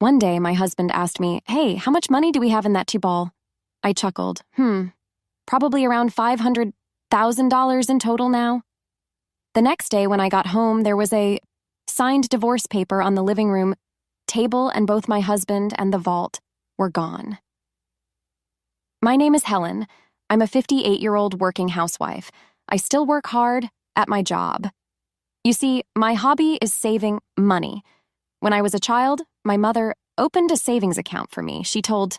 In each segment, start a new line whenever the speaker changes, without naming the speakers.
One day, my husband asked me, "Hey, how much money do we have in that two-ball?" I chuckled, probably around $500,000 in total now. The next day, when I got home, there was a signed divorce paper on the living room table, and both my husband and the vault were gone. My name is Helen. I'm a 58-year-old working housewife. I still work hard at my job. You see, my hobby is saving money. When I was a child, my mother opened a savings account for me. She told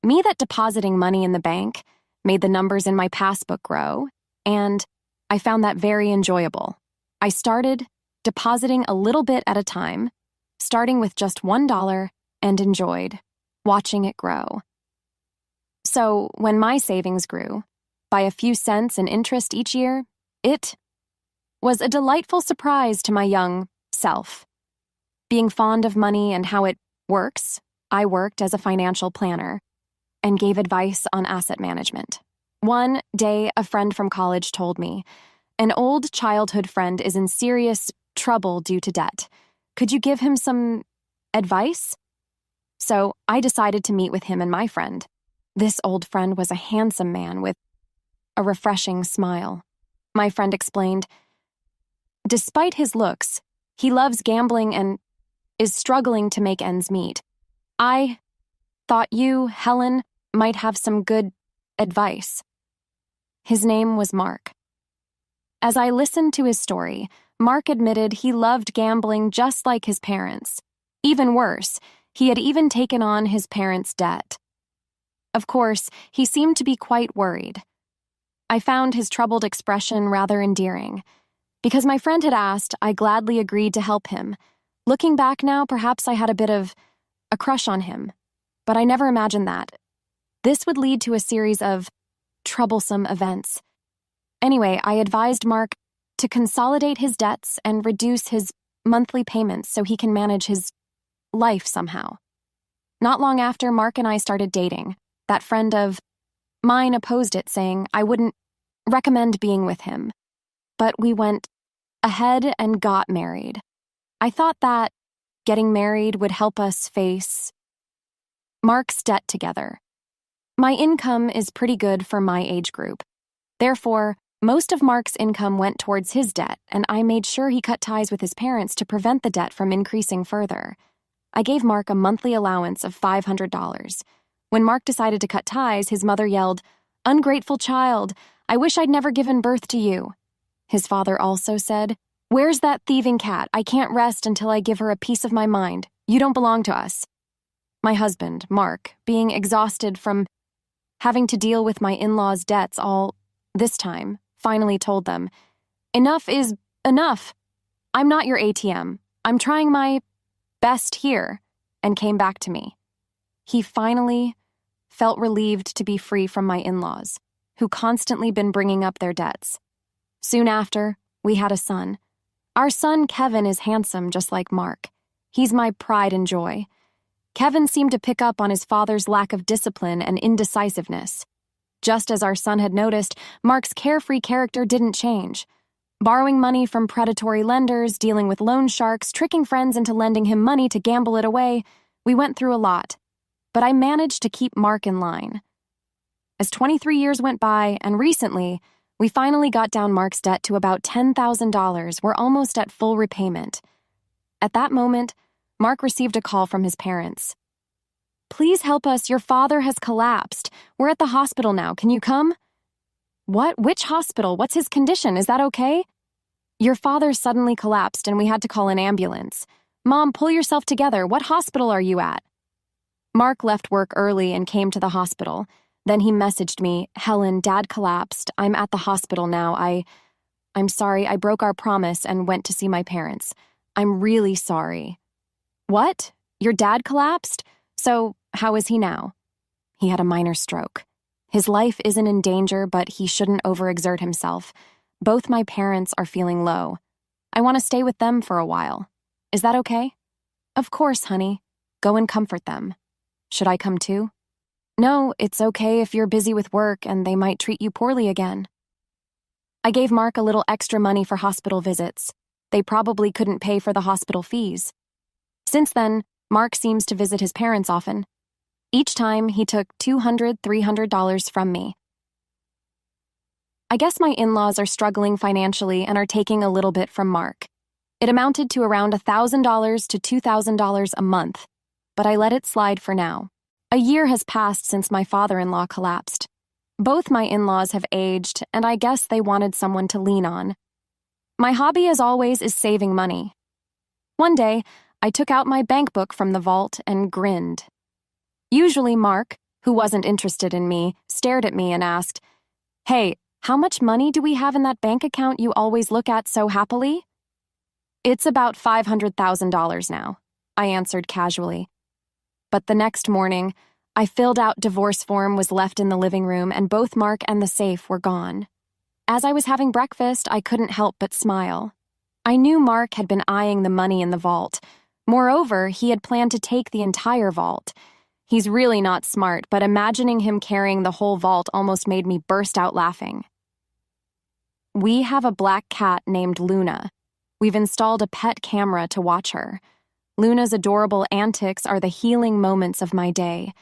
me that depositing money in the bank made the numbers in my passbook grow, and I found that very enjoyable. I started depositing a little bit at a time, starting with just $1, and enjoyed watching it grow. So when my savings grew by a few cents in interest each year, it was a delightful surprise to my young self. Being fond of money and how it works, I worked as a financial planner and gave advice on asset management. One day, a friend from college told me, "An old childhood friend is in serious trouble due to debt. Could you give him some advice?" So I decided to meet with him and my friend. This old friend was a handsome man with a refreshing smile. My friend explained, "Despite his looks, he loves gambling and is struggling to make ends meet. I thought you, Helen, might have some good advice." His name was Mark. As I listened to his story, Mark admitted he loved gambling just like his parents. Even worse, he had even taken on his parents' debt. Of course, he seemed to be quite worried. I found his troubled expression rather endearing. Because my friend had asked, I gladly agreed to help him. Looking back now, perhaps I had a bit of a crush on him, but I never imagined that. This would lead to a series of troublesome events. Anyway, I advised Mark to consolidate his debts and reduce his monthly payments so he can manage his life somehow. Not long after, Mark and I started dating. That friend of mine opposed it, saying I wouldn't recommend being with him. But we went ahead and got married. I thought that getting married would help us face Mark's debt together. My income is pretty good for my age group. Therefore, most of Mark's income went towards his debt, and I made sure he cut ties with his parents to prevent the debt from increasing further. I gave Mark a monthly allowance of $500. When Mark decided to cut ties, his mother yelled, "Ungrateful child, I wish I'd never given birth to you." His father also said, "Where's that thieving cat? I can't rest until I give her a piece of my mind. You don't belong to us." My husband, Mark, being exhausted from having to deal with my in-laws' debts all this time, finally told them, "Enough is enough. I'm not your ATM. I'm trying my best here," and came back to me. He finally felt relieved to be free from my in-laws, who constantly been bringing up their debts. Soon after, we had a son. Our son, Kevin, is handsome just like Mark. He's my pride and joy. Kevin seemed to pick up on his father's lack of discipline and indecisiveness. Just as our son had noticed, Mark's carefree character didn't change. Borrowing money from predatory lenders, dealing with loan sharks, tricking friends into lending him money to gamble it away, we went through a lot. But I managed to keep Mark in line. As 23 years went by, and recently, we finally got down Mark's debt to about $10,000. We're almost at full repayment. At that moment, Mark received a call from his parents. "Please help us, your father has collapsed. We're at the hospital now, can you come?" "What? Which hospital? What's his condition? Is that okay?" "Your father suddenly collapsed and we had to call an ambulance." "Mom, pull yourself together. What hospital are you at?" Mark left work early and came to the hospital. Then he messaged me, "Helen, Dad collapsed. I'm at the hospital now. I'm sorry, I broke our promise and went to see my parents. I'm really sorry." "What? Your dad collapsed? So, how is he now?" "He had a minor stroke. His life isn't in danger, but he shouldn't overexert himself. Both my parents are feeling low. I want to stay with them for a while. Is that okay?" "Of course, honey. Go and comfort them. Should I come too?" "No, it's okay if you're busy with work and they might treat you poorly again." I gave Mark a little extra money for hospital visits. They probably couldn't pay for the hospital fees. Since then, Mark seems to visit his parents often. Each time, he took $200, $300 from me. I guess my in-laws are struggling financially and are taking a little bit from Mark. It amounted to around $1,000 to $2,000 a month, but I let it slide for now. A year has passed since my father-in-law collapsed. Both my in-laws have aged, and I guess they wanted someone to lean on. My hobby, as always, is saving money. One day, I took out my bank book from the vault and grinned. Usually Mark, who wasn't interested in me, stared at me and asked, "Hey, how much money do we have in that bank account you always look at so happily?" "It's about $500,000 now," I answered casually. But the next morning, I filled out divorce form was left in the living room and both Mark and the safe were gone. As I was having breakfast, I couldn't help but smile. I knew Mark had been eyeing the money in the vault. Moreover, he had planned to take the entire vault. He's really not smart, but imagining him carrying the whole vault almost made me burst out laughing. We have a black cat named Luna. We've installed a pet camera to watch her. Luna's adorable antics are the healing moments of my day.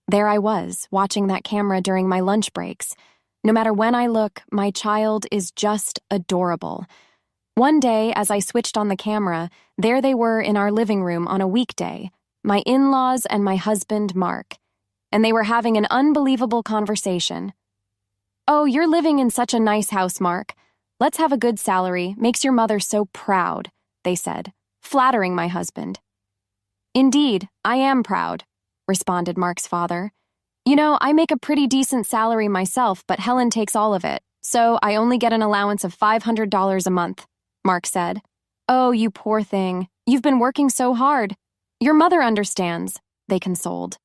There I was, watching that camera during my lunch breaks. No matter when I look, my child is just adorable. One day, as I switched on the camera, there they were in our living room on a weekday, my in-laws and my husband, Mark. And they were having an unbelievable conversation. "Oh, you're living in such a nice house, Mark. Let's have a good salary. Makes your mother so proud," they said, flattering my husband. "Indeed, I am proud," responded Mark's father. "You know, I make a pretty decent salary myself, but Helen takes all of it, so I only get an allowance of $500 a month," Mark said. "Oh, you poor thing. You've been working so hard. Your mother understands," they consoled.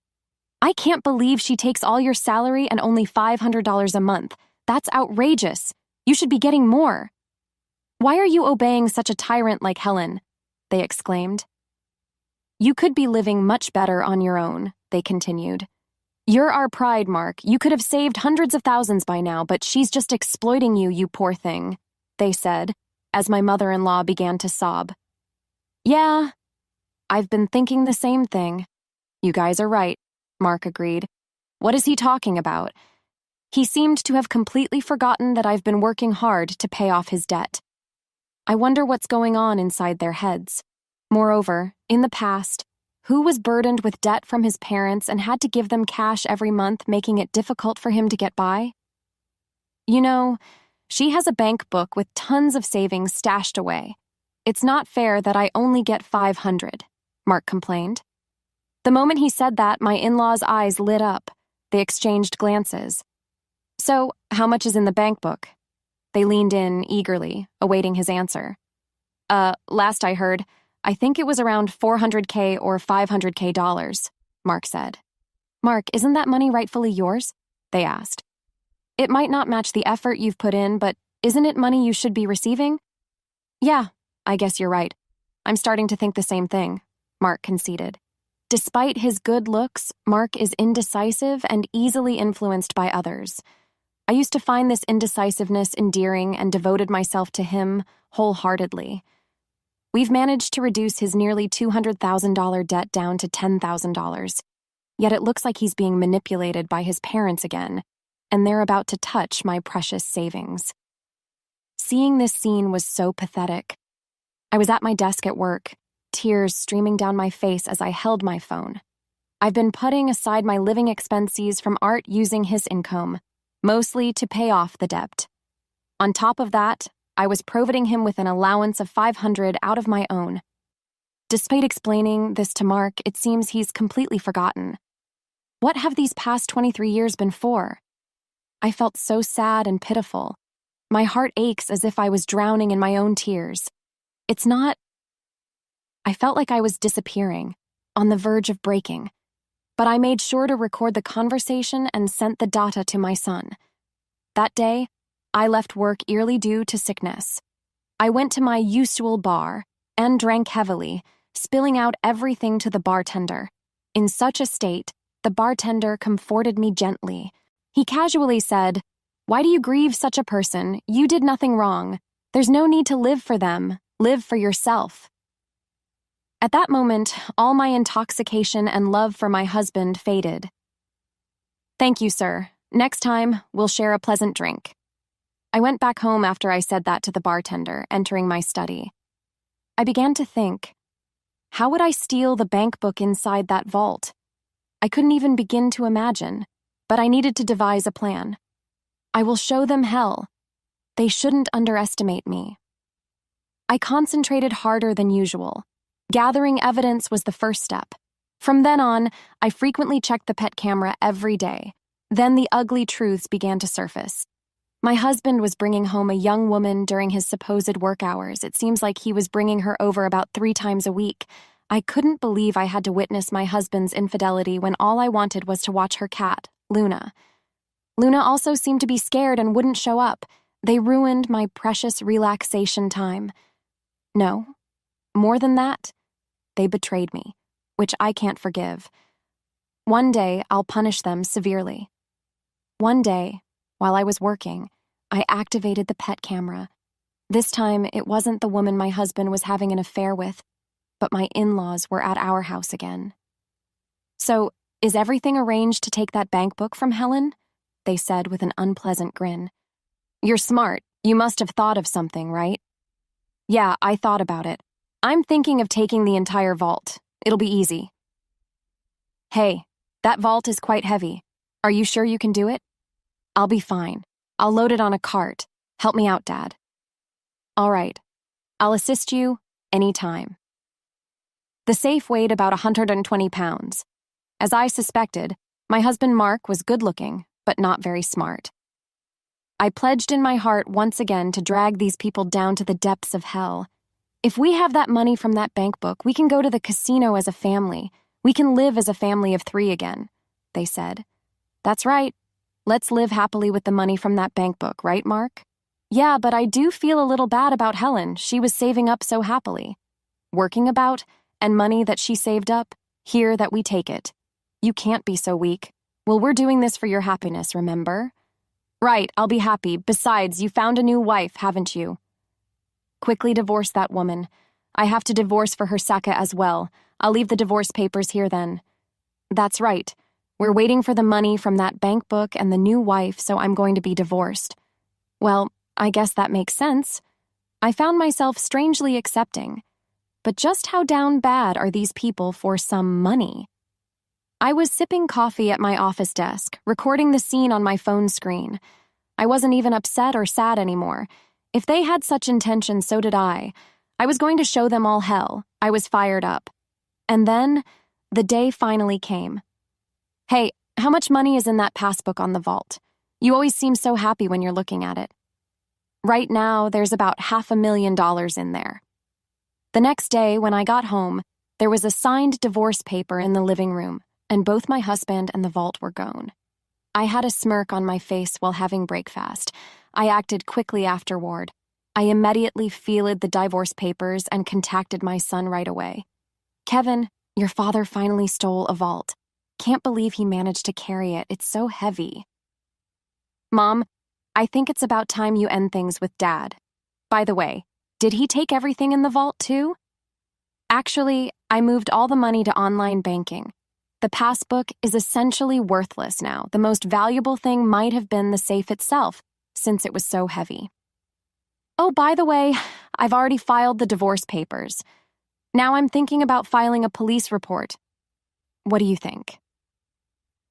"I can't believe she takes all your salary and only $500 a month. That's outrageous. You should be getting more." "Why are you obeying such a tyrant like Helen?" they exclaimed. "You could be living much better on your own," they continued. "You're our pride, Mark. You could have saved hundreds of thousands by now, but she's just exploiting you, you poor thing," they said, as my mother-in-law began to sob. "Yeah, I've been thinking the same thing." "You guys are right," Mark agreed. "What is he talking about?" He seemed to have completely forgotten that I've been working hard to pay off his debt. I wonder what's going on inside their heads. Moreover, in the past, who was burdened with debt from his parents and had to give them cash every month, making it difficult for him to get by? "You know, she has a bank book with tons of savings stashed away. It's not fair that I only get $500, Mark complained. The moment he said that, my in-laws' eyes lit up. They exchanged glances. "So, how much is in the bank book?" They leaned in eagerly, awaiting his answer. Last I heard, I think it was around $400K or $500K, Mark said. "Mark, isn't that money rightfully yours?" they asked. "It might not match the effort you've put in, but isn't it money you should be receiving?" "Yeah, I guess you're right. I'm starting to think the same thing," Mark conceded. Despite his good looks, Mark is indecisive and easily influenced by others. I used to find this indecisiveness endearing and devoted myself to him wholeheartedly. We've managed to reduce his nearly $200,000 debt down to $10,000, yet it looks like he's being manipulated by his parents again, and they're about to touch my precious savings. Seeing this scene was so pathetic. I was at my desk at work, tears streaming down my face as I held my phone. I've been putting aside my living expenses from Art using his income, mostly to pay off the debt. On top of that, I was providing him with an allowance of $500 out of my own. Despite explaining this to Mark, it seems he's completely forgotten. What have these past 23 years been for? I felt so sad and pitiful. My heart aches as if I was drowning in my own tears. It's not... I felt like I was disappearing, on the verge of breaking. But I made sure to record the conversation and sent the data to my son. That day, I left work early due to sickness. I went to my usual bar and drank heavily, spilling out everything to the bartender. In such a state, the bartender comforted me gently. He casually said, "Why do you grieve such a person? You did nothing wrong. There's no need to live for them. Live for yourself." At that moment, all my intoxication and love for my husband faded. "Thank you, sir. Next time, we'll share a pleasant drink." I went back home after I said that to the bartender, entering my study. I began to think, how would I steal the bank book inside that vault? I couldn't even begin to imagine, but I needed to devise a plan. I will show them hell. They shouldn't underestimate me. I concentrated harder than usual. Gathering evidence was the first step. From then on, I frequently checked the pet camera every day. Then the ugly truths began to surface. My husband was bringing home a young woman during his supposed work hours. It seems like he was bringing her over about 3 times a week. I couldn't believe I had to witness my husband's infidelity when all I wanted was to watch her cat, Luna. Luna also seemed to be scared and wouldn't show up. They ruined my precious relaxation time. No, more than that, they betrayed me, which I can't forgive. One day, I'll punish them severely. One day, while I was working, I activated the pet camera. This time, it wasn't the woman my husband was having an affair with, but my in-laws were at our house again. "So, is everything arranged to take that bank book from Helen?" they said with an unpleasant grin. "You're smart. You must have thought of something, right?" "Yeah, I thought about it. I'm thinking of taking the entire vault. It'll be easy." "Hey, that vault is quite heavy. Are you sure you can do it?" "I'll be fine. I'll load it on a cart. Help me out, Dad." "All right. I'll assist you anytime." The safe weighed about 120 pounds. As I suspected, my husband Mark was good-looking, but not very smart. I pledged in my heart once again to drag these people down to the depths of hell. If we have that money from that bank book, we can go to the casino as a family. We can live as a family of 3 again, they said. "That's right. Let's live happily with the money from that bank book, right, Mark?" "Yeah, but I do feel a little bad about Helen. She was saving up so happily." "Working about, and money that she saved up, here that we take it. You can't be so weak. Well, we're doing this for your happiness, remember?" "Right, I'll be happy. Besides, you found a new wife, haven't you?" "Quickly divorce that woman. I have to divorce for her Saka as well. I'll leave the divorce papers here then." "That's right. We're waiting for the money from that bank book and the new wife, so I'm going to be divorced." Well, I guess that makes sense. I found myself strangely accepting. But just how down bad are these people for some money? I was sipping coffee at my office desk, recording the scene on my phone screen. I wasn't even upset or sad anymore. If they had such intentions, so did I. I was going to show them all hell. I was fired up. And then, the day finally came. "Hey, how much money is in that passbook on the vault? You always seem so happy when you're looking at it." "Right now, there's about $500,000 in there." The next day, when I got home, there was a signed divorce paper in the living room, and both my husband and the vault were gone. I had a smirk on my face while having breakfast. I acted quickly afterward. I immediately filed the divorce papers and contacted my son right away. "Kevin, your father finally stole a vault. Can't believe he managed to carry it. It's so heavy." "Mom, I think it's about time you end things with Dad. By the way, did he take everything in the vault too?" "Actually, I moved all the money to online banking. The passbook is essentially worthless now. The most valuable thing might have been the safe itself, since it was so heavy. Oh, by the way, I've already filed the divorce papers. Now I'm thinking about filing a police report. What do you think?"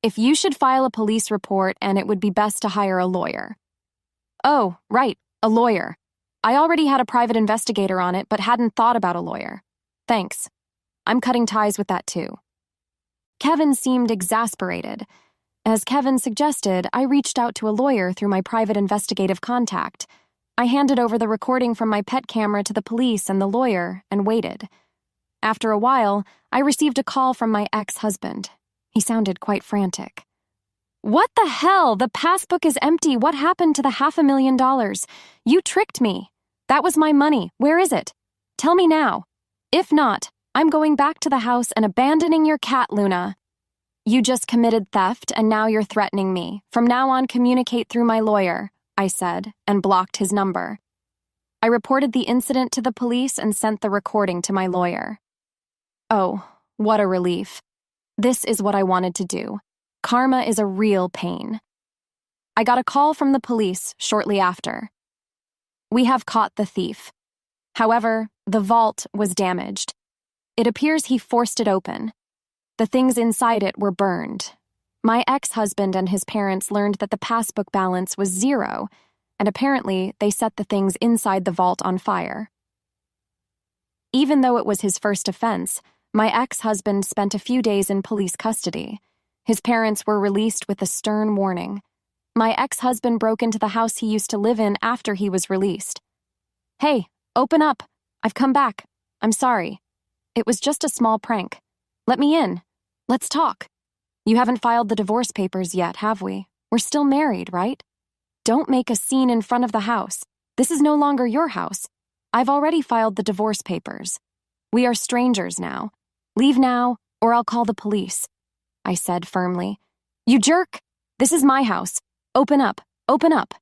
"If you should file a police report, and it would be best to hire a lawyer." "Oh, right, a lawyer. I already had a private investigator on it, but hadn't thought about a lawyer. Thanks. I'm cutting ties with that too." Kevin seemed exasperated. As Kevin suggested, I reached out to a lawyer through my private investigative contact. I handed over the recording from my pet camera to the police and the lawyer and waited. After a while, I received a call from my ex-husband. He sounded quite frantic. "What the hell? The passbook is empty. What happened to the $500,000? You tricked me. That was my money. Where is it? Tell me now. If not, I'm going back to the house and abandoning your cat, Luna." "You just committed theft, and now you're threatening me. From now on, communicate through my lawyer," I said, and blocked his number. I reported the incident to the police and sent the recording to my lawyer. Oh, what a relief. This is what I wanted to do. Karma is a real pain. I got a call from the police shortly after. We have caught the thief. However, the vault was damaged. It appears he forced it open. The things inside it were burned. My ex-husband and his parents learned that the passbook balance was 0, and apparently they set the things inside the vault on fire. Even though it was his first offense, my ex-husband spent a few days in police custody. His parents were released with a stern warning. My ex-husband broke into the house he used to live in after he was released. "Hey, open up. I've come back. I'm sorry. It was just a small prank. Let me in. Let's talk. You haven't filed the divorce papers yet, have we? We're still married, right? Don't make a scene in front of the house. This is no longer your house. I've already filed the divorce papers. We are strangers now. Leave now, or I'll call the police," I said firmly. "You jerk! This is my house. Open up. Open up."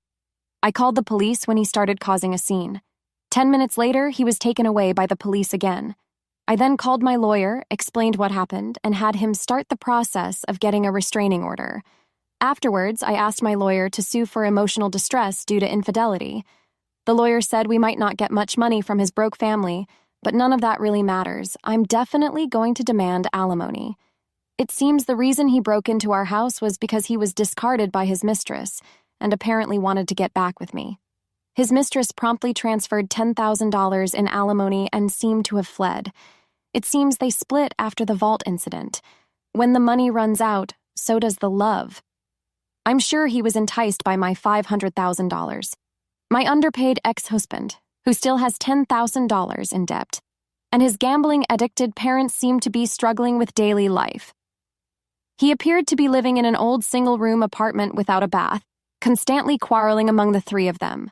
I called the police when he started causing a scene. 10 minutes later, he was taken away by the police again. I then called my lawyer, explained what happened, and had him start the process of getting a restraining order. Afterwards, I asked my lawyer to sue for emotional distress due to infidelity. The lawyer said we might not get much money from his broke family, but none of that really matters. I'm definitely going to demand alimony. It seems the reason he broke into our house was because he was discarded by his mistress and apparently wanted to get back with me. His mistress promptly transferred $10,000 in alimony and seemed to have fled. It seems they split after the vault incident. When the money runs out, so does the love. I'm sure he was enticed by my $500,000. My underpaid ex-husband, who still has $10,000 in debt, and his gambling-addicted parents seem to be struggling with daily life. He appeared to be living in an old single-room apartment without a bath, constantly quarreling among the three of them.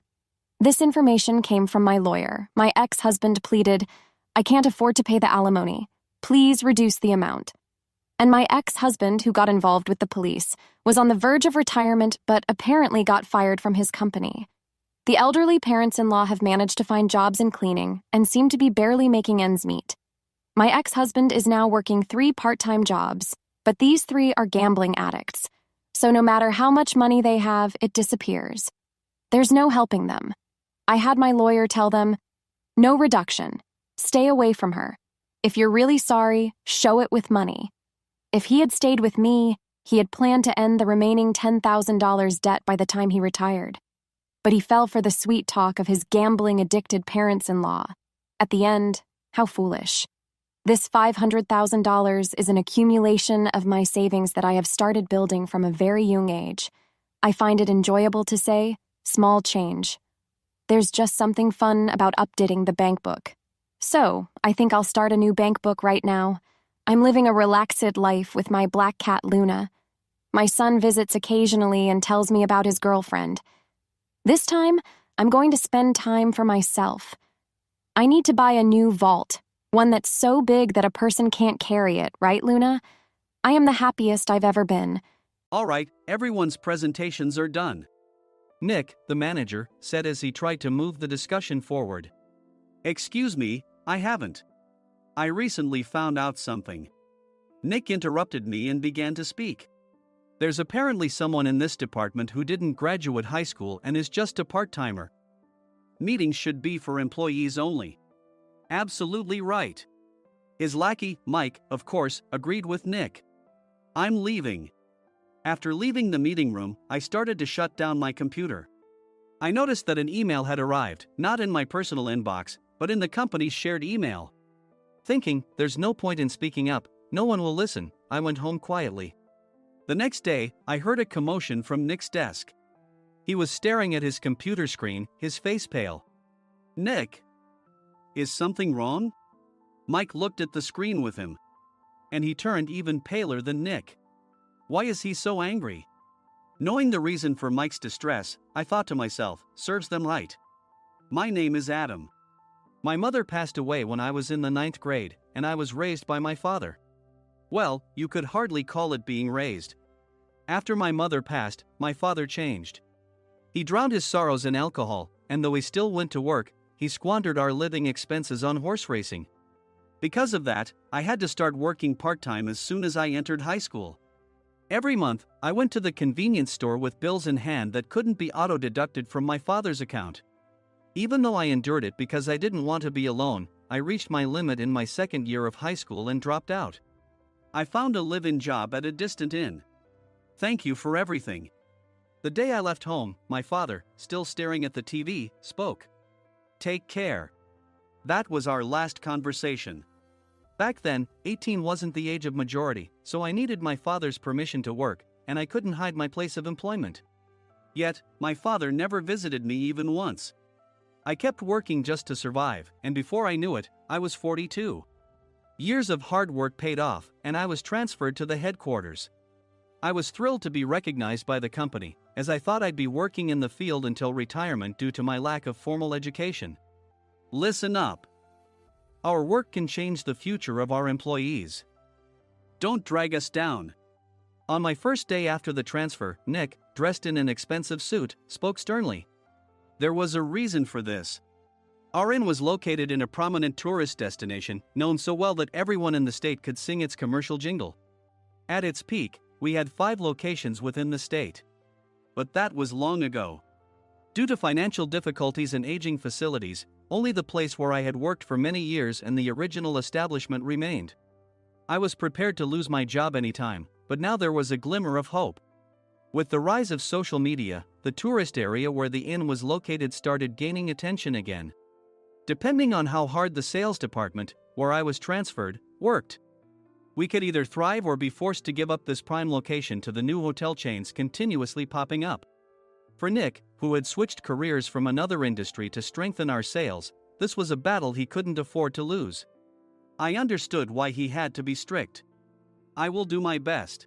This information came from my lawyer. My ex-husband pleaded, "I can't afford to pay the alimony. Please reduce the amount." And my ex-husband, who got involved with the police, was on the verge of retirement but apparently got fired from his company. The elderly parents-in-law have managed to find jobs in cleaning and seem to be barely making ends meet. My ex-husband is now working 3 part-time jobs, but these 3 are gambling addicts. So no matter how much money they have, it disappears. There's no helping them. I had my lawyer tell them, "No reduction. Stay away from her. If you're really sorry, show it with money." If he had stayed with me, he had planned to end the remaining $10,000 debt by the time he retired. But he fell for the sweet talk of his gambling-addicted parents-in-law. At the end, how foolish. This $500,000 is an accumulation of my savings that I have started building from a very young age. I find it enjoyable to say, small change. There's just something fun about updating the bank book. So, I think I'll start a new bank book right now. I'm living a relaxed life with my black cat Luna. My son visits occasionally and tells me about his girlfriend. This time, I'm going to spend time for myself. I need to buy a new vault, one that's so big that a person can't carry it, right, Luna? I am the happiest I've ever been.
All right, everyone's presentations are done. Nick, the manager, said as he tried to move the discussion forward. "Excuse me, I haven't. I recently found out something." Nick interrupted me and began to speak. "There's apparently someone in this department who didn't graduate high school and is just a part-timer. Meetings should be for employees only." Absolutely right. His lackey, Mike, of course, agreed with Nick. "I'm leaving." After leaving the meeting room, I started to shut down my computer. I noticed that an email had arrived, not in my personal inbox, but in the company's shared email. Thinking, there's no point in speaking up, no one will listen, I went home quietly. The next day, I heard a commotion from Nick's desk. He was staring at his computer screen, his face pale. "Nick, is something wrong?" Mike looked at the screen with him. And he turned even paler than Nick. Why is he so angry? Knowing the reason for Mike's distress, I thought to myself, serves them right. My name is Adam. My mother passed away when I was in the 9th grade, and I was raised by my father. Well, you could hardly call it being raised. After my mother passed, my father changed. He drowned his sorrows in alcohol, and though he still went to work, he squandered our living expenses on horse racing. Because of that, I had to start working part-time as soon as I entered high school. Every month, I went to the convenience store with bills in hand that couldn't be auto-deducted from my father's account. Even though I endured it because I didn't want to be alone, I reached my limit in my second year of high school and dropped out. I found a live-in job at a distant inn. Thank you for everything. The day I left home, my father, still staring at the TV, spoke. Take care. That was our last conversation. Back then, 18 wasn't the age of majority, so I needed my father's permission to work, and I couldn't hide my place of employment. Yet, my father never visited me even once. I kept working just to survive, and before I knew it, I was 42. Years of hard work paid off, and I was transferred to the headquarters. I was thrilled to be recognized by the company, as I thought I'd be working in the field until retirement due to my lack of formal education. Listen up. Our work can change the future of our employees. Don't drag us down. On my first day after the transfer, Nick, dressed in an expensive suit, spoke sternly. There was a reason for this. Our inn was located in a prominent tourist destination, known so well that everyone in the state could sing its commercial jingle. At its peak, we had 5 locations within the state. But that was long ago. Due to financial difficulties and aging facilities, only the place where I had worked for many years and the original establishment remained. I was prepared to lose my job anytime, but now there was a glimmer of hope. With the rise of social media, the tourist area where the inn was located started gaining attention again. Depending on how hard the sales department, where I was transferred, worked, we could either thrive or be forced to give up this prime location to the new hotel chains continuously popping up. For Nick, who had switched careers from another industry to strengthen our sales, this was a battle he couldn't afford to lose. I understood why he had to be strict. I will do my best.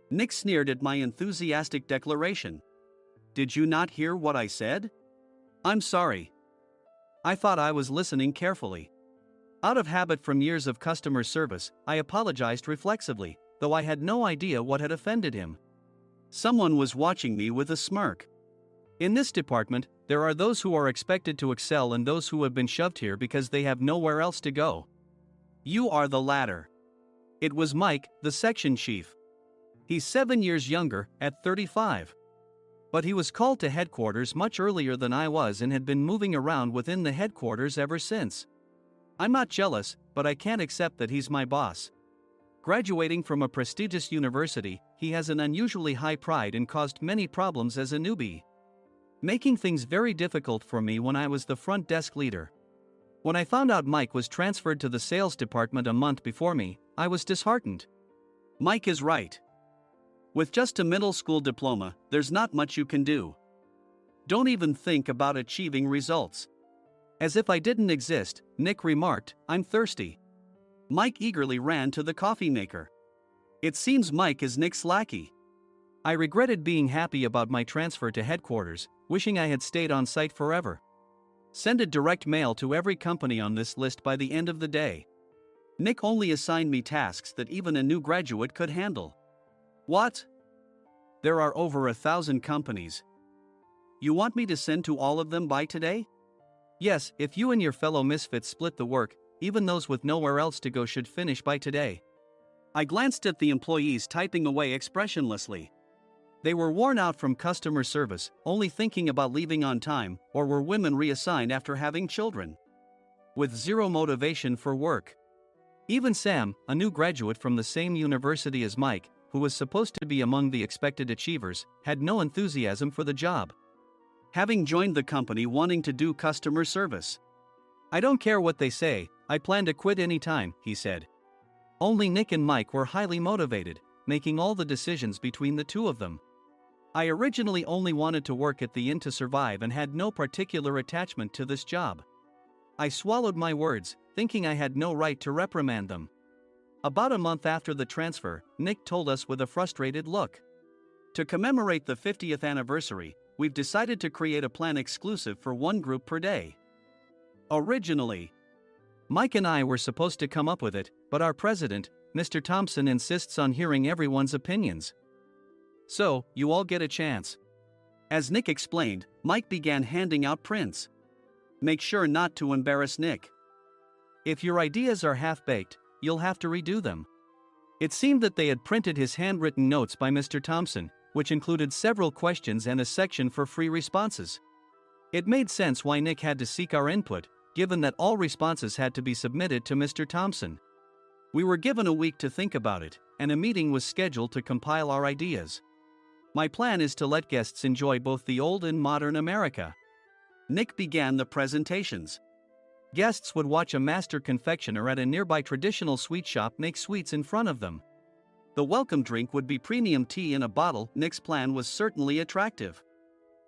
Nick sneered at my enthusiastic declaration. Did you not hear what I said? I'm sorry. I thought I was listening carefully. Out of habit from years of customer service, I apologized reflexively, though I had no idea what had offended him. Someone was watching me with a smirk. In this department, there are those who are expected to excel and those who have been shoved here because they have nowhere else to go. You are the latter. It was Mike, the section chief. He's 7 years younger, at 35. But he was called to headquarters much earlier than I was and had been moving around within the headquarters ever since. I'm not jealous, but I can't accept that he's my boss. Graduating from a prestigious university, he has an unusually high pride and caused many problems as a newbie, making things very difficult for me when I was the front desk leader. When I found out Mike was transferred to the sales department a month before me, I was disheartened. Mike is right. With just a middle school diploma, there's not much you can do. Don't even think about achieving results. As if I didn't exist, Nick remarked, I'm thirsty. Mike eagerly ran to the coffee maker. It seems Mike is Nick's lackey. I regretted being happy about my transfer to headquarters, wishing I had stayed on site forever. Send a direct mail to every company on this list by the end of the day. Nick only assigned me tasks that even a new graduate could handle. What? There are over 1,000 companies. You want me to send to all of them by today? Yes, if you and your fellow misfits split the work, even those with nowhere else to go should finish by today. I glanced at the employees typing away expressionlessly. They were worn out from customer service, only thinking about leaving on time, or were women reassigned after having children, with zero motivation for work. Even Sam, a new graduate from the same university as Mike, who was supposed to be among the expected achievers, had no enthusiasm for the job, having joined the company wanting to do customer service. I don't care what they say, I plan to quit any time, he said. Only Nick and Mike were highly motivated, making all the decisions between the two of them. I originally only wanted to work at the inn to survive and had no particular attachment to this job. I swallowed my words, thinking I had no right to reprimand them. About a month after the transfer, Nick told us with a frustrated look. To commemorate the 50th anniversary, we've decided to create a plan exclusive for one group per day. Originally, Mike and I were supposed to come up with it, but our president, Mr. Thompson, insists on hearing everyone's opinions. So, you all get a chance. As Nick explained, Mike began handing out prints. Make sure not to embarrass Nick. If your ideas are half-baked, you'll have to redo them. It seemed that they had printed his handwritten notes by Mr. Thompson, which included several questions and a section for free responses. It made sense why Nick had to seek our input, given that all responses had to be submitted to Mr. Thompson. We were given a week to think about it, and a meeting was scheduled to compile our ideas. My plan is to let guests enjoy both the old and modern America. Nick began the presentations. Guests would watch a master confectioner at a nearby traditional sweet shop make sweets in front of them. The welcome drink would be premium tea in a bottle. Nick's plan was certainly attractive.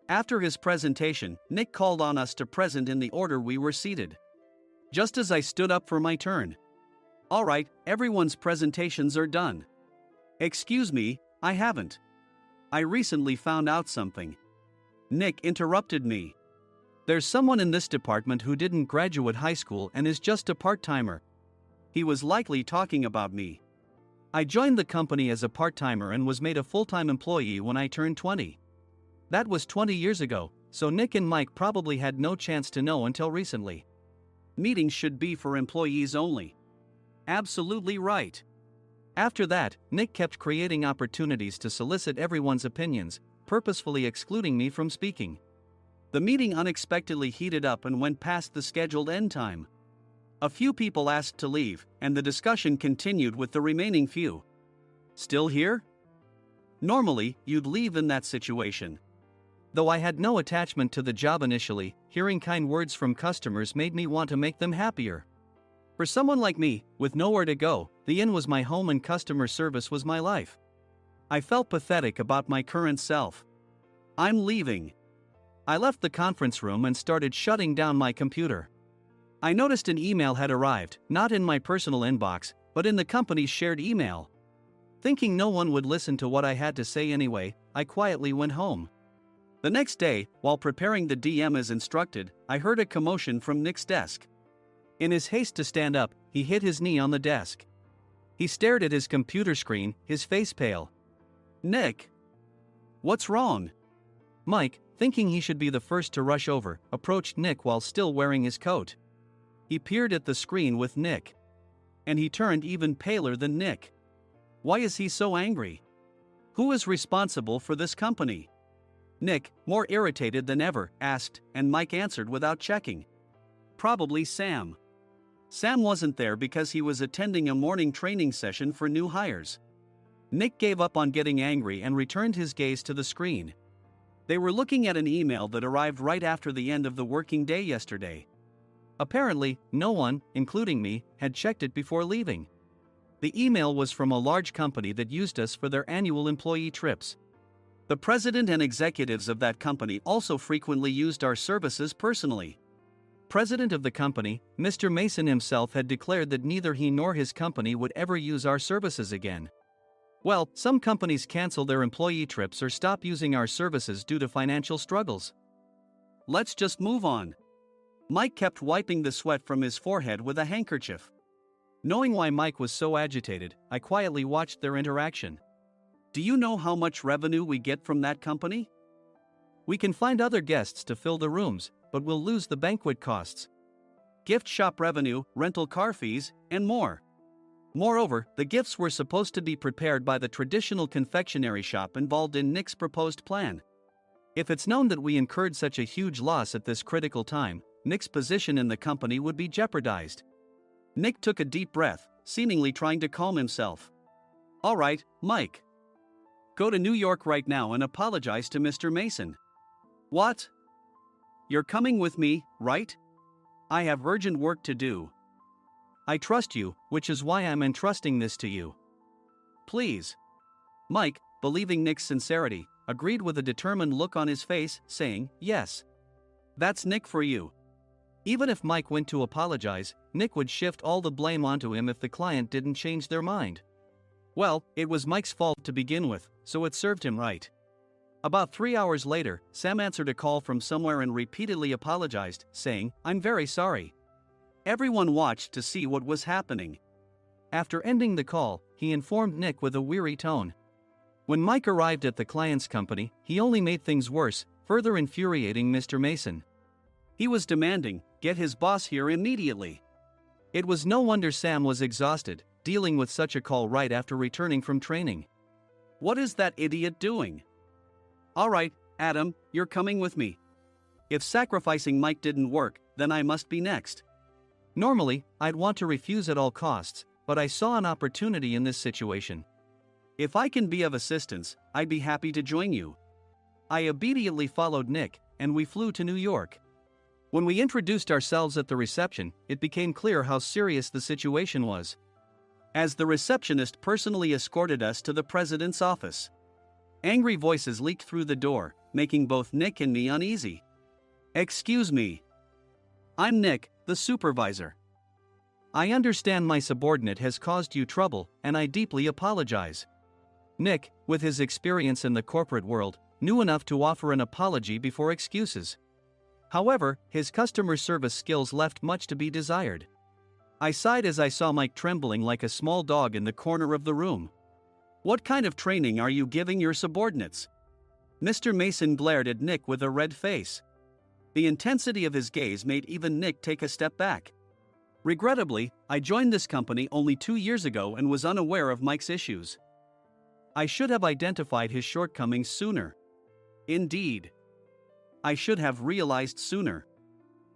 After his presentation, Nick called on us to present in the order we were seated. Just as I stood up for my turn. "All right, everyone's presentations are done." "Excuse me, I haven't. I recently found out something." Nick interrupted me. "There's someone in this department who didn't graduate high school and is just a part-timer." He was likely talking about me. I joined the company as a part-timer and was made a full-time employee when I turned 20. That was 20 years ago, so Nick and Mike probably had no chance to know until recently. Meetings should be for employees only. Absolutely right. After that, Nick kept creating opportunities to solicit everyone's opinions, purposefully excluding me from speaking. The meeting unexpectedly heated up and went past the scheduled end time. A few people asked to leave, and the discussion continued with the remaining few. "Still here?" Normally, you'd leave in that situation. Though I had no attachment to the job initially, hearing kind words from customers made me want to make them happier. For someone like me, with nowhere to go, the inn was my home and customer service was my life. I felt pathetic about my current self. "I'm leaving." I left the conference room and started shutting down my computer. I noticed an email had arrived, not in my personal inbox, but in the company's shared email. Thinking no one would listen to what I had to say anyway, I quietly went home. The next day, while preparing the DM as instructed, I heard a commotion from Nick's desk. In his haste to stand up, he hit his knee on the desk. He stared at his computer screen, his face pale. "Nick! What's wrong?" Mike, thinking he should be the first to rush over, approached Nick while still wearing his coat. He peered at the screen with Nick. And he turned even paler than Nick. Why is he so angry? Who is responsible for this company? Nick, more irritated than ever, asked, and Mike answered without checking. Probably Sam. Sam wasn't there because he was attending a morning training session for new hires. Nick gave up on getting angry and returned his gaze to the screen. They were looking at an email that arrived right after the end of the working day yesterday. Apparently, no one, including me, had checked it before leaving. The email was from a large company that used us for their annual employee trips. The president and executives of that company also frequently used our services personally. President of the company, Mr. Mason himself had declared that neither he nor his company would ever use our services again. Well, some companies cancel their employee trips or stop using our services due to financial struggles. Let's just move on. Mike kept wiping the sweat from his forehead with a handkerchief. Knowing why Mike was so agitated, I quietly watched their interaction. "Do you know how much revenue we get from that company?" "We can find other guests to fill the rooms, but we'll lose the banquet costs. Gift shop revenue, rental car fees, and more. Moreover, the gifts were supposed to be prepared by the traditional confectionery shop involved in Nick's proposed plan. If it's known that we incurred such a huge loss at this critical time, Nick's position in the company would be jeopardized." Nick took a deep breath, seemingly trying to calm himself. "All right, Mike. Go to New York right now and apologize to Mr. Mason." "What? You're coming with me, right? I have urgent work to do." "I trust you, which is why I'm entrusting this to you." "Please." Mike, believing Nick's sincerity, agreed with a determined look on his face, saying, "Yes. That's Nick for you." Even if Mike went to apologize, Nick would shift all the blame onto him if the client didn't change their mind. Well, it was Mike's fault to begin with, so it served him right. About 3 hours later, Sam answered a call from somewhere and repeatedly apologized, saying, "I'm very sorry." Everyone watched to see what was happening. After ending the call, he informed Nick with a weary tone. When Mike arrived at the client's company, he only made things worse, further infuriating Mr. Mason. He was demanding, "Get his boss here immediately." It was no wonder Sam was exhausted, dealing with such a call right after returning from training. What is that idiot doing? Alright, Adam, you're coming with me. If sacrificing Mike didn't work, then I must be next. Normally, I'd want to refuse at all costs, but I saw an opportunity in this situation. If I can be of assistance, I'd be happy to join you. I obediently followed Nick, and we flew to New York. When we introduced ourselves at the reception, it became clear how serious the situation was, as the receptionist personally escorted us to the president's office. Angry voices leaked through the door, making both Nick and me uneasy. Excuse me. I'm Nick, the supervisor. I understand my subordinate has caused you trouble, and I deeply apologize. Nick, with his experience in the corporate world, knew enough to offer an apology before excuses. However, his customer service skills left much to be desired. I sighed as I saw Mike trembling like a small dog in the corner of the room. What kind of training are you giving your subordinates? Mr. Mason glared at Nick with a red face. The intensity of his gaze made even Nick take a step back. Regrettably, I joined this company only 2 years ago and was unaware of Mike's issues. I should have identified his shortcomings sooner. Indeed. I should have realized sooner.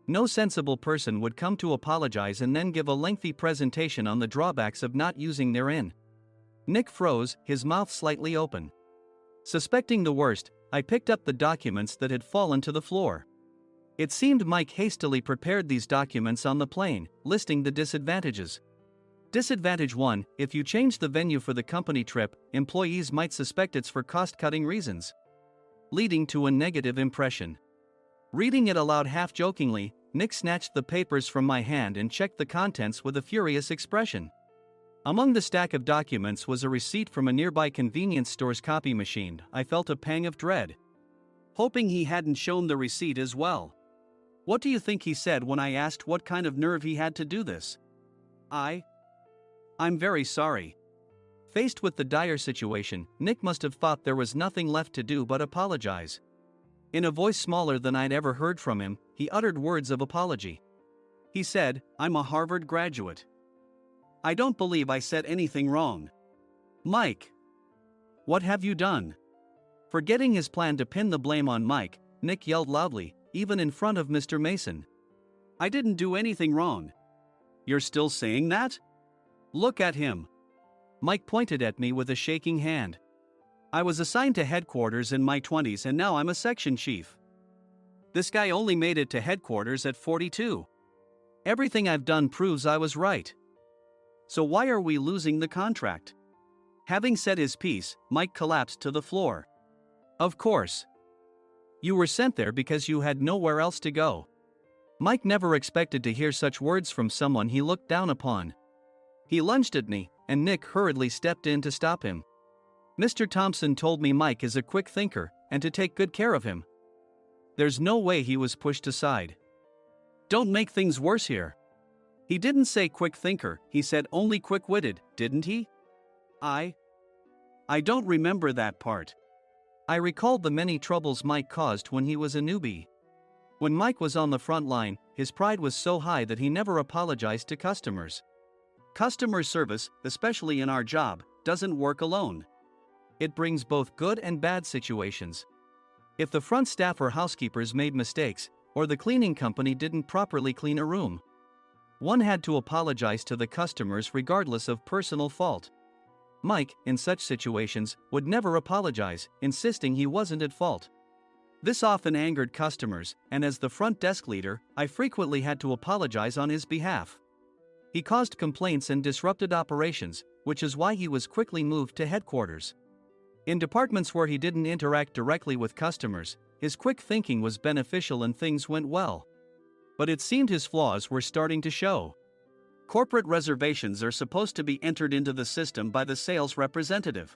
No sensible person would come to apologize and then give a lengthy presentation on the drawbacks of not using their in. Nick froze, his mouth slightly open. Suspecting the worst, I picked up the documents that had fallen to the floor. It seemed Mike hastily prepared these documents on the plane, listing the disadvantages. Disadvantage 1: if you change the venue for the company trip, employees might suspect it's for cost-cutting reasons, leading to a negative impression. Reading it aloud half-jokingly, Nick snatched the papers from my hand and checked the contents with a furious expression. Among the stack of documents was a receipt from a nearby convenience store's copy machine. I felt a pang of dread, hoping he hadn't shown the receipt as well. What do you think he said when I asked what kind of nerve he had to do this? I'm very sorry. Faced with the dire situation, Nick must have thought there was nothing left to do but apologize. In a voice smaller than I'd ever heard from him, he uttered words of apology. He said, "I'm a Harvard graduate. I don't believe I said anything wrong." Mike! What have you done? Forgetting his plan to pin the blame on Mike, Nick yelled loudly, even in front of Mr. Mason. I didn't do anything wrong. You're still saying that? Look at him. Mike pointed at me with a shaking hand. I was assigned to headquarters in my 20s and now I'm a section chief. This guy only made it to headquarters at 42. Everything I've done proves I was right. So why are we losing the contract? Having said his piece, Mike collapsed to the floor. Of course. You were sent there because you had nowhere else to go. Mike never expected to hear such words from someone he looked down upon. He lunged at me, and Nick hurriedly stepped in to stop him. Mr. Thompson told me Mike is a quick thinker, and to take good care of him. There's no way he was pushed aside. Don't make things worse here. He didn't say quick thinker, he said only quick-witted, didn't he? I don't remember that part. I recalled the many troubles Mike caused when he was a newbie. When Mike was on the front line, his pride was so high that he never apologized to customers. Customer service, especially in our job, doesn't work alone. It brings both good and bad situations. If the front staff or housekeepers made mistakes, or the cleaning company didn't properly clean a room, one had to apologize to the customers regardless of personal fault. Mike, in such situations, would never apologize, insisting he wasn't at fault. This often angered customers, and as the front desk leader, I frequently had to apologize on his behalf. He caused complaints and disrupted operations, which is why he was quickly moved to headquarters. In departments where he didn't interact directly with customers, his quick thinking was beneficial and things went well. But it seemed his flaws were starting to show. Corporate reservations are supposed to be entered into the system by the sales representative.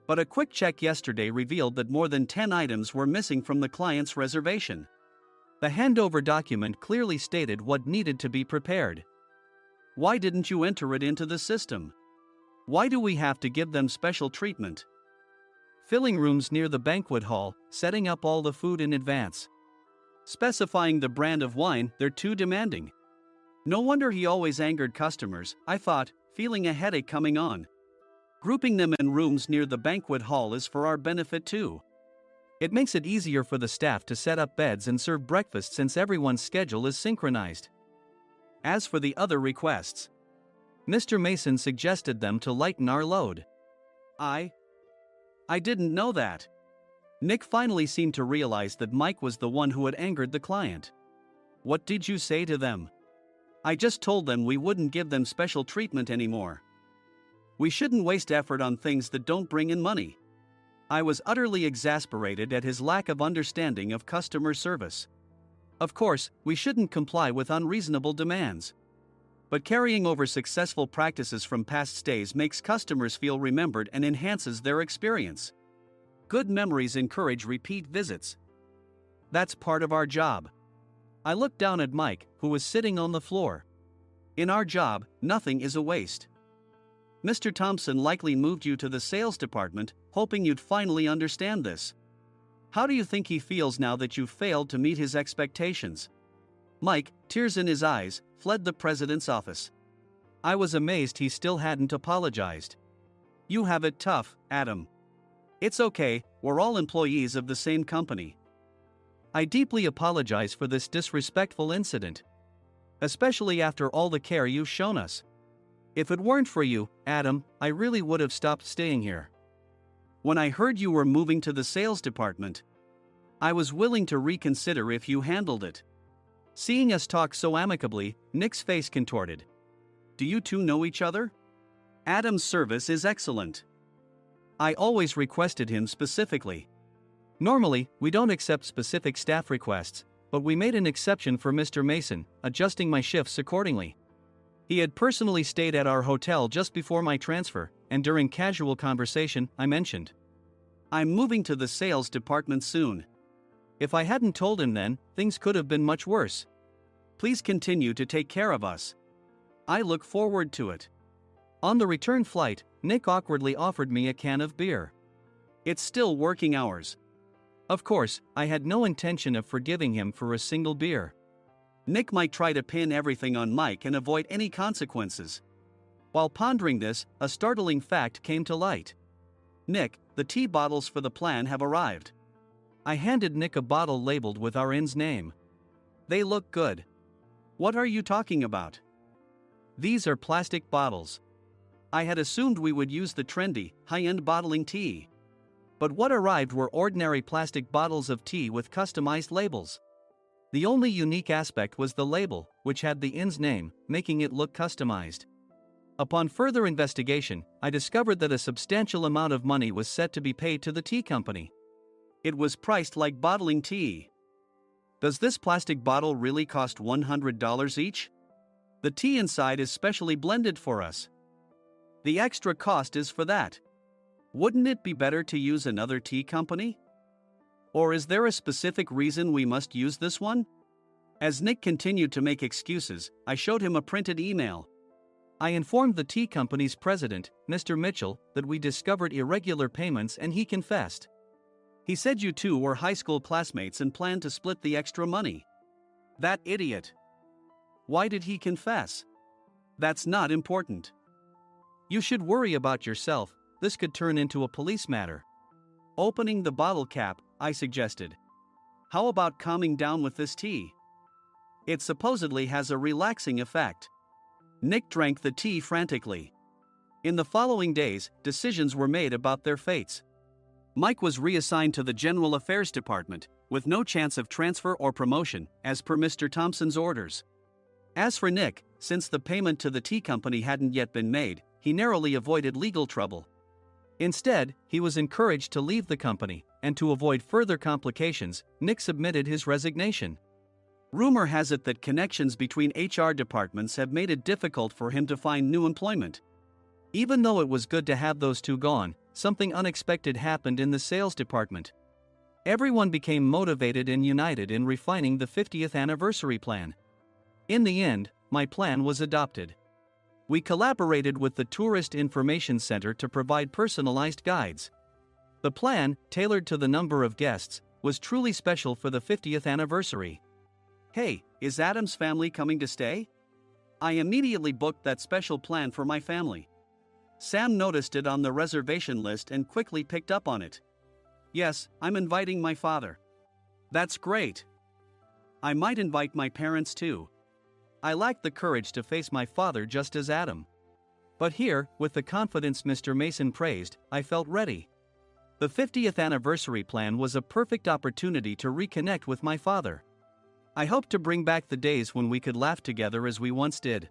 But a quick check yesterday revealed that more than 10 items were missing from the client's reservation. The handover document clearly stated what needed to be prepared. Why didn't you enter it into the system? Why do we have to give them special treatment? Filling rooms near the banquet hall, setting up all the food in advance. Specifying the brand of wine, they're too demanding. No wonder he always angered customers, I thought, feeling a headache coming on. Grouping them in rooms near the banquet hall is for our benefit too. It makes it easier for the staff to set up beds and serve breakfast since everyone's schedule is synchronized. As for the other requests, Mr. Mason suggested them to lighten our load. I didn't know that. Nick finally seemed to realize that Mike was the one who had angered the client. What did you say to them? I just told them we wouldn't give them special treatment anymore. We shouldn't waste effort on things that don't bring in money. I was utterly exasperated at his lack of understanding of customer service. Of course, we shouldn't comply with unreasonable demands. But carrying over successful practices from past stays makes customers feel remembered and enhances their experience. Good memories encourage repeat visits. That's part of our job. I looked down at Mike, who was sitting on the floor. In our job, nothing is a waste. Mr. Thompson likely moved you to the sales department, hoping you'd finally understand this. How do you think he feels now that you've failed to meet his expectations? Mike, tears in his eyes, fled the president's office. I was amazed he still hadn't apologized. You have it tough, Adam. It's okay, we're all employees of the same company. I deeply apologize for this disrespectful incident. Especially after all the care you've shown us. If it weren't for you, Adam, I really would have stopped staying here. When I heard you were moving to the sales department, I was willing to reconsider if you handled it. Seeing us talk so amicably, Nick's face contorted. Do you two know each other? Adam's service is excellent. I always requested him specifically. Normally, we don't accept specific staff requests, but we made an exception for Mr. Mason, adjusting my shifts accordingly. He had personally stayed at our hotel just before my transfer, and during casual conversation, I mentioned, I'm moving to the sales department soon. If I hadn't told him then, things could have been much worse. Please continue to take care of us. I look forward to it. On the return flight, Nick awkwardly offered me a can of beer. It's still working hours. Of course, I had no intention of forgiving him for a single beer. Nick might try to pin everything on Mike and avoid any consequences. While pondering this, a startling fact came to light. Nick, the tea bottles for the plan have arrived. I handed Nick a bottle labeled with our inn's name. They look good. What are you talking about? These are plastic bottles. I had assumed we would use the trendy, high-end bottling tea. But what arrived were ordinary plastic bottles of tea with customized labels. The only unique aspect was the label, which had the inn's name, making it look customized. Upon further investigation, I discovered that a substantial amount of money was set to be paid to the tea company. It was priced like bottling tea. Does this plastic bottle really cost $100 each? The tea inside is specially blended for us. The extra cost is for that. Wouldn't it be better to use another tea company? Or is there a specific reason we must use this one? As Nick continued to make excuses, I showed him a printed email. I informed the tea company's president, Mr. Mitchell, that we discovered irregular payments and he confessed. He said you two were high school classmates and planned to split the extra money. That idiot. Why did he confess? That's not important. You should worry about yourself, this could turn into a police matter. Opening the bottle cap, I suggested. How about calming down with this tea? It supposedly has a relaxing effect. Nick drank the tea frantically. In the following days, decisions were made about their fates. Mike was reassigned to the General Affairs Department, with no chance of transfer or promotion, as per Mr. Thompson's orders. As for Nick, since the payment to the tea company hadn't yet been made, he narrowly avoided legal trouble. Instead, he was encouraged to leave the company, and to avoid further complications, Nick submitted his resignation. Rumor has it that connections between HR departments have made it difficult for him to find new employment. Even though it was good to have those two gone, something unexpected happened in the sales department. Everyone became motivated and united in refining the 50th anniversary plan. In the end, my plan was adopted. We collaborated with the Tourist Information Center to provide personalized guides. The plan, tailored to the number of guests, was truly special for the 50th anniversary. Hey, is Adam's family coming to stay? I immediately booked that special plan for my family. Sam noticed it on the reservation list and quickly picked up on it. Yes, I'm inviting my father. That's great. I might invite my parents too. I lacked the courage to face my father just as Adam. But here, with the confidence Mr. Mason praised, I felt ready. The 50th anniversary plan was a perfect opportunity to reconnect with my father. I hoped to bring back the days when we could laugh together as we once did.